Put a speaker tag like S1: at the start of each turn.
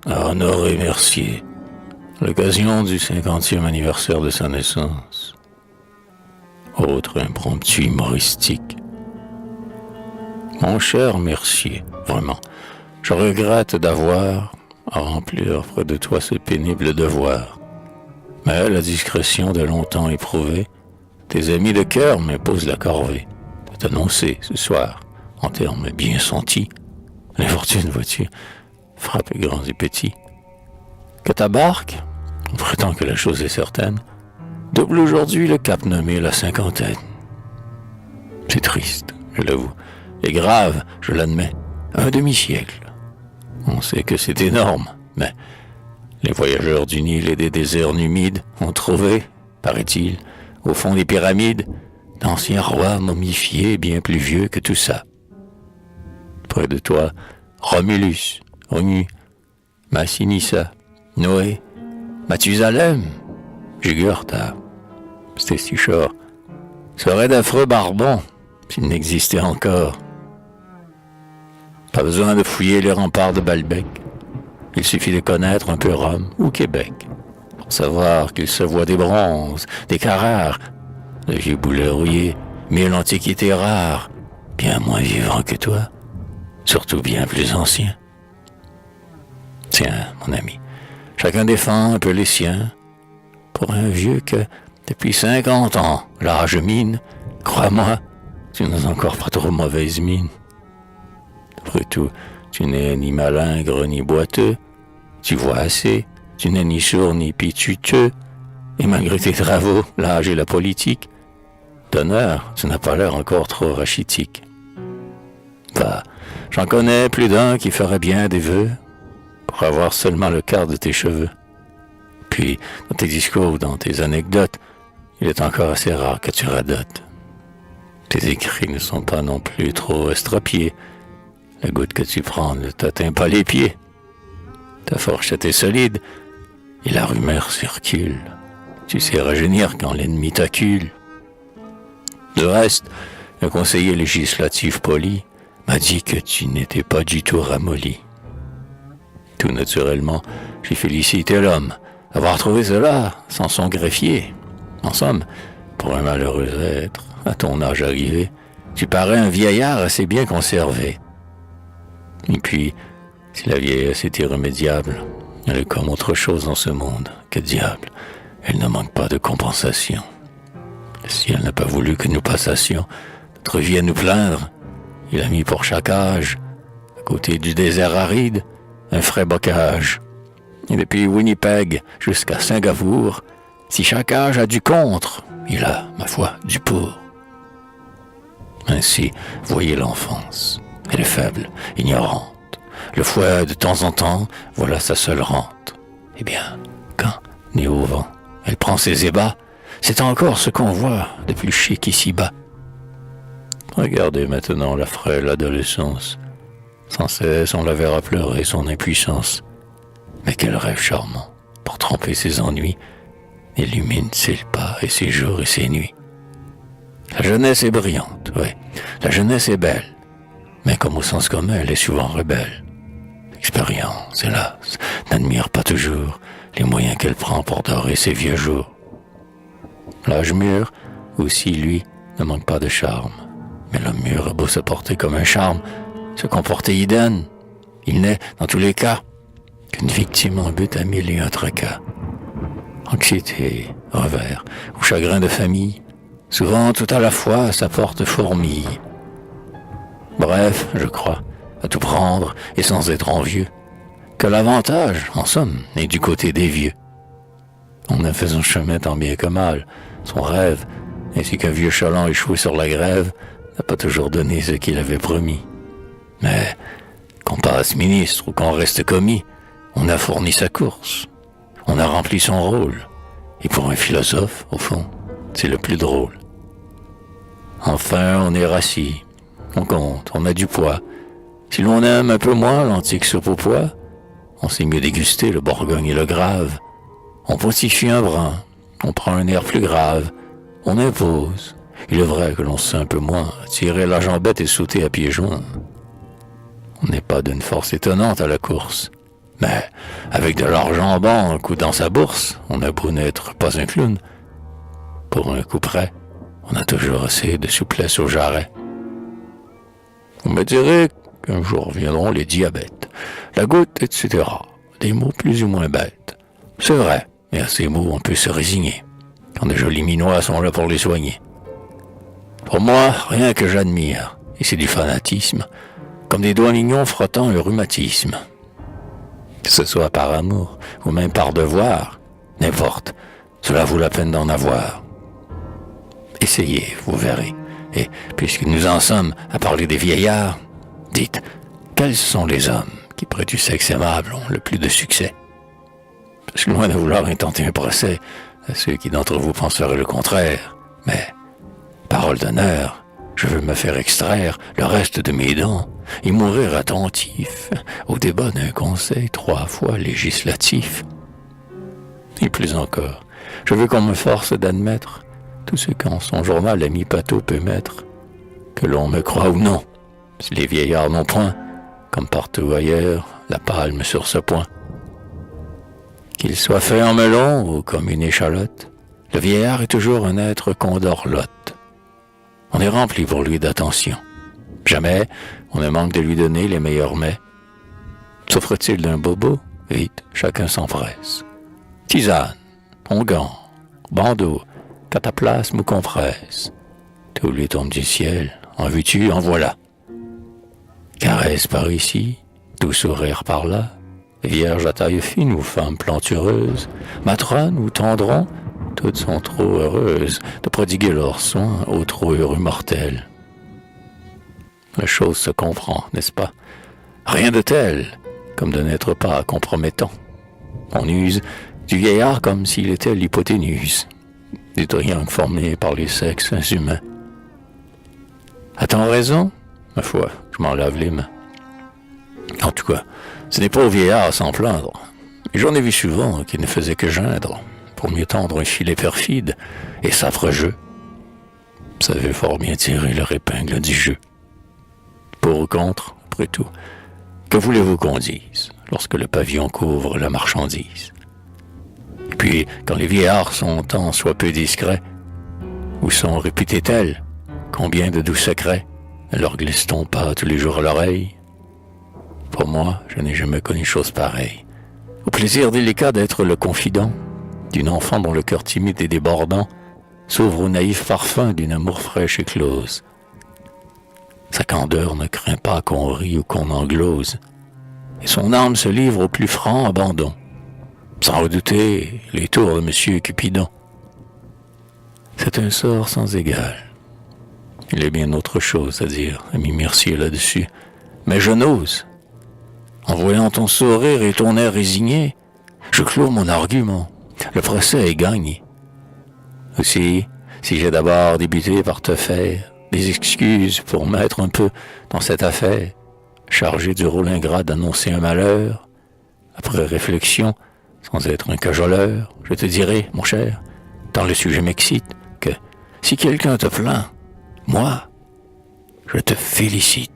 S1: À Honoré Mercier, à l'occasion du 50e anniversaire de sa naissance. Autre impromptu humoristique. Mon cher Mercier, vraiment, je regrette d'avoir à remplir près de toi ce pénible devoir. Mais la discrétion de longtemps éprouvée, tes amis de cœur m'imposent la corvée de t'annoncer ce soir, en termes bien sentis, l'infortune vois-tu, frappe grands et petits, que ta barque, on prétend que la chose est certaine, double aujourd'hui le cap nommé la cinquantaine. C'est triste, je l'avoue, et grave, je l'admets, un demi-siècle. On sait que c'est énorme, mais les voyageurs du Nil et des déserts humides ont trouvé, paraît-il, au fond des pyramides, d'anciens rois momifiés bien plus vieux que tout ça. Près de toi, Romulus, Onu, Massinissa, Noé, Mathusalem, Jugurtha, Stestichor, seraient d'affreux barbons s'ils n'existaient encore. Pas besoin de fouiller les remparts de Balbec. Il suffit de connaître un peu Rome ou Québec pour savoir qu'il se voit des bronzes, des Carrare, de vieux boulets rouillés, mille antiquités rares, bien moins vivants que toi, surtout bien plus anciens. Tiens, mon ami, chacun défend un peu les siens. Pour un vieux que, depuis 50 ans, l'âge mine, crois-moi, tu n'as encore pas trop mauvaise mine. Après tout, tu n'es ni malingre ni boiteux, tu vois assez, tu n'es ni sourd ni pituteux, et malgré tes travaux, l'âge et la politique, d'honneur, tu n'as pas l'air encore trop rachitique. Va, j'en connais plus d'un qui ferait bien des vœux pour avoir seulement le quart de tes cheveux. Puis, dans tes discours ou dans tes anecdotes, il est encore assez rare que tu radotes. Tes écrits ne sont pas non plus trop estropiés. La goutte que tu prends ne t'atteint pas les pieds. Ta fourchette est solide et la rumeur circule. Tu sais rajeunir quand l'ennemi t'accule. Du reste, un conseiller législatif poli m'a dit que tu n'étais pas du tout ramolli. Tout naturellement, j'ai félicité l'homme d'avoir trouvé cela sans son greffier. En somme, pour un malheureux être, à ton âge arrivé, tu parais un vieillard assez bien conservé. Et puis, si la vieillesse est irrémédiable, elle est comme autre chose dans ce monde. Que diable, elle ne manque pas de compensation. Le ciel n'a pas voulu que nous passassions notre vie à nous plaindre. Il a mis pour chaque âge, à côté du désert aride, un frais bocage. Et depuis Winnipeg jusqu'à Singapour, si chaque âge a du contre, il a, ma foi, du pour. Ainsi, voyez l'enfance. Elle est faible, ignorante. Le fouet, de temps en temps, voilà sa seule rente. Eh bien, quand, née au vent, elle prend ses ébats, c'est encore ce qu'on voit de plus chic ici-bas. Regardez maintenant la frêle adolescence. Sans cesse, on la verra pleurer son impuissance. Mais quel rêve charmant, pour tromper ses ennuis, illumine ses pas et ses jours et ses nuits. La jeunesse est brillante, oui, la jeunesse est belle, mais comme au sens commun, elle est souvent rebelle. L'expérience, hélas, n'admire pas toujours les moyens qu'elle prend pour dorer ses vieux jours. L'âge mûr, aussi, lui, ne manque pas de charme. Mais l'homme mûr a beau se porter comme un charme, se comporter idem, il n'est, dans tous les cas, qu'une victime en but à mille et un tracas. Anxiété, revers ou chagrin de famille, souvent tout à la fois sa porte fourmille. Bref, je crois, à tout prendre et sans être envieux, que l'avantage, en somme, est du côté des vieux. On a fait son chemin tant bien que mal, son rêve, ainsi qu'un vieux chaland échoué sur la grève, n'a pas toujours donné ce qu'il avait promis. Mais qu'on passe ministre ou qu'on reste commis, on a fourni sa course, on a rempli son rôle, et pour un philosophe, au fond, c'est le plus drôle. Enfin, on est rassis, on compte, on a du poids. Si l'on aime un peu moins l'antique soupe au pois, on sait mieux déguster le Bourgogne et le Grave. On pontifie un brin, on prend un air plus grave, on impose, Il est vrai que l'on se sent un peu moins tirer la jambette et sauter à pieds joints. On n'est pas d'une force étonnante à la course. Mais avec de l'argent en banque ou dans sa bourse, on a beau n'être pas un clown. Pour un coup près, on a toujours assez de souplesse au jarret. Vous me direz qu'un jour viendront les diabètes, la goutte, etc. Des mots plus ou moins bêtes. C'est vrai, et à ces mots on peut se résigner, quand de jolis minois sont là pour les soigner. Pour moi, rien que j'admire, et c'est du fanatisme, comme des doigts mignons frottant un rhumatisme. Que ce soit par amour, ou même par devoir, n'importe, cela vaut la peine d'en avoir. Essayez, vous verrez. Et puisque nous en sommes à parler des vieillards, dites, quels sont les hommes qui, près du sexe aimable, ont le plus de succès? Je suis loin de vouloir intenter un procès à ceux qui d'entre vous penseraient le contraire, mais, parole d'honneur, je veux me faire extraire le reste de mes dents et mourir attentif au débat d'un conseil 3 fois législatif. Et plus encore, je veux qu'on me force d'admettre tout ce qu'en son journal l'ami Pato peut mettre, que l'on me croit ou non, si les vieillards n'ont point, comme partout ailleurs, la palme sur ce point. Qu'il soit fait en melon ou comme une échalote, le vieillard est toujours un être qu'on dorlote. On est rempli pour lui d'attention. Jamais on ne manque de lui donner les meilleurs mets. Souffre-t-il d'un bobo? Vite, chacun s'empresse. Tisane, onguent, bandeau, cataplasme ou compresse. Tout lui tombe du ciel, en veux-tu, en voilà. Caresse par ici, tout sourire par là, vierge à taille fine ou femme plantureuse, matrone ou tendron, toutes sont trop heureuses de prodiguer leurs soins aux trop heureux mortels. La chose se comprend, n'est-ce pas? Rien de tel, comme de n'être pas compromettant. On use du vieillard comme s'il était l'hypoténuse, du triangle formé par les sexes humains. A-t-on raison? Ma foi, je m'en lave les mains. En tout cas, ce n'est pas au vieillard à s'en plaindre. Et j'en ai vu souvent qui ne faisaient que geindre, pour mieux tendre un filet perfide et s'affreux jeu. Savait fort bien tirer leur épingle du jeu. Pour ou contre, après tout, que voulez-vous qu'on dise lorsque le pavillon couvre la marchandise? Et puis, quand les vieillards sont tant soit peu discrets, où sont réputés tels, combien de doux secrets ne leur glisse-t-on pas tous les jours à l'oreille? Pour moi, je n'ai jamais connu chose pareille. Au plaisir délicat d'être le confident d'une enfant dont le cœur timide et débordant s'ouvre au naïf parfum d'une amour fraîche éclose. Sa candeur ne craint pas qu'on rie ou qu'on en glose, et son âme se livre au plus franc abandon, sans redouter les tours de Monsieur Cupidon. C'est un sort sans égal. Il y a bien autre chose à dire, ami Mercier là-dessus, mais je n'ose. En voyant ton sourire et ton air résigné, je clôt mon argument. Le procès est gagné. Aussi, si j'ai d'abord débuté par te faire des excuses pour m'être un peu dans cette affaire, chargé du rôle ingrat d'annoncer un malheur, après réflexion, sans être un cajoleur, je te dirai, mon cher, tant le sujet m'excite, que si quelqu'un te plaint, moi, je te félicite.